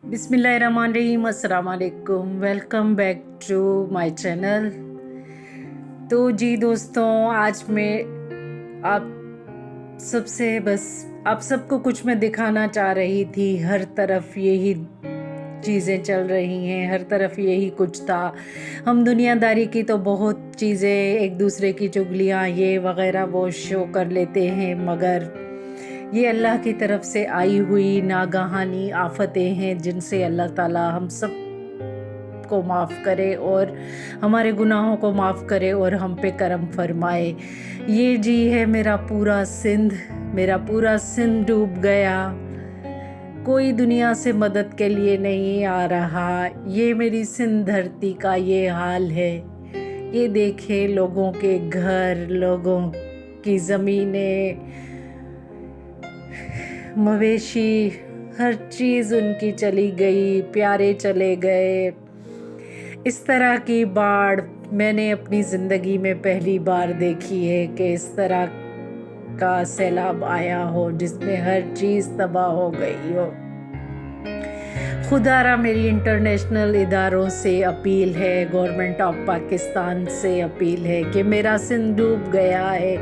बिस्मिल्लाहिर्रहमानिर्रहीम, अस्सलाम वालेकुम। Welcome back to my channel. तो जी दोस्तों, आज मैं आप सबको कुछ मैं दिखाना चाह रही थी। हर तरफ यही चीज़ें चल रही हैं, हर तरफ यही कुछ था। हम दुनियादारी की तो बहुत चीज़ें, एक दूसरे की चुगलियाँ ये वगैरह वो शो कर लेते हैं, मगर ये अल्लाह की तरफ से आई हुई नागहानी आफतें हैं जिनसे अल्लाह ताला हम सब को माफ़ करे और हमारे गुनाहों को माफ़ करे और हम पे करम फरमाए। ये जी है मेरा पूरा सिंध डूब गया। कोई दुनिया से मदद के लिए नहीं आ रहा। ये मेरी सिंध धरती का ये हाल है। ये देखे लोगों के घर, लोगों की ज़मीनें, मवेशी, हर चीज़ उनकी चली गई, प्यारे चले गए। इस तरह की बाढ़ मैंने अपनी ज़िंदगी में पहली बार देखी है कि इस तरह का सैलाब आया हो जिसमें हर चीज़ तबाह हो गई हो। खुदारा मेरी इंटरनेशनल इदारों से अपील है, गवर्नमेंट ऑफ पाकिस्तान से अपील है कि मेरा सिंध डूब गया है,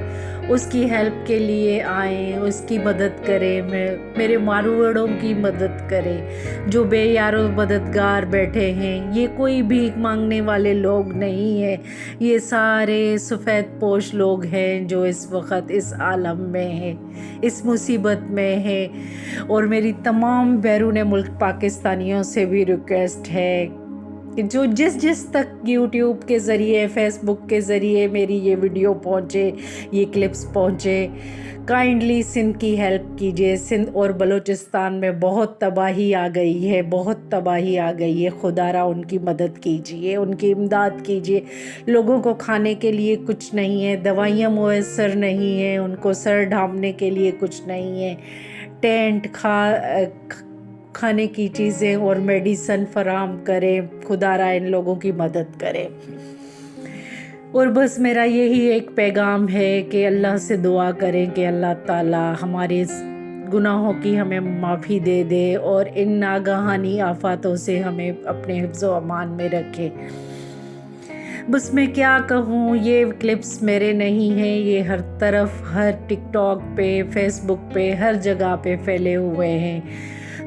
उसकी हेल्प के लिए आएँ, उसकी मदद करें, मेरे मारूवड़ों की मदद करें जो बेयारो मददगार बैठे हैं। ये कोई भीख मांगने वाले लोग नहीं हैं, ये सारे सफ़ेद पोश लोग हैं जो इस वक्त इस आलम में हैं, इस मुसीबत में हैं। और मेरी तमाम बैरून मुल्क पाकिस्तानियों से भी रिक्वेस्ट है कि जो जिस तक यूट्यूब के ज़रिए, फेसबुक के ज़रिए मेरी ये वीडियो पहुँचे, ये क्लिप्स पहुँचे, काइंडली सिंध की हेल्प कीजिए। सिंध और बलूचिस्तान में बहुत तबाही आ गई है, बहुत तबाही आ गई है। खुदारा उनकी मदद कीजिए, उनकी इमदाद कीजिए। लोगों को खाने के लिए कुछ नहीं है, दवाइयाँ मुयस्सर नहीं है, उनको सर ढांपने के लिए कुछ नहीं है, टेंट खाने की चीज़ें और मेडिसन फराहम करें। खुदारा इन लोगों की मदद करें। और बस मेरा यही एक पैगाम है कि अल्लाह से दुआ करें कि अल्लाह ताला हमारे गुनाहों की हमें माफ़ी दे दे और इन नागहानी आफातों से हमें अपने हिफ्ज़ व अमान में रखे। बस मैं क्या कहूँ, ये क्लिप्स मेरे नहीं हैं, ये हर तरफ, हर टिकटॉक पे, फेसबुक पे, हर जगह पे फैले हुए हैं।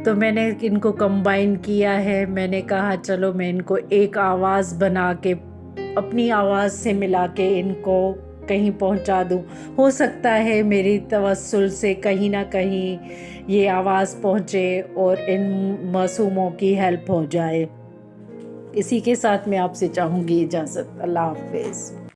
तो मैंने इनको कंबाइन किया है। मैंने कहा चलो मैं इनको एक आवाज़ बना के, अपनी आवाज़ से मिला के इनको कहीं पहुंचा दूं। हो सकता है मेरी तवस्सुल से कहीं ना कहीं ये आवाज़ पहुंचे और इन मासूमों की हेल्प हो जाए। इसी के साथ मैं आपसे चाहूँगी इजाज़त। अल्लाह हाफ़िज़।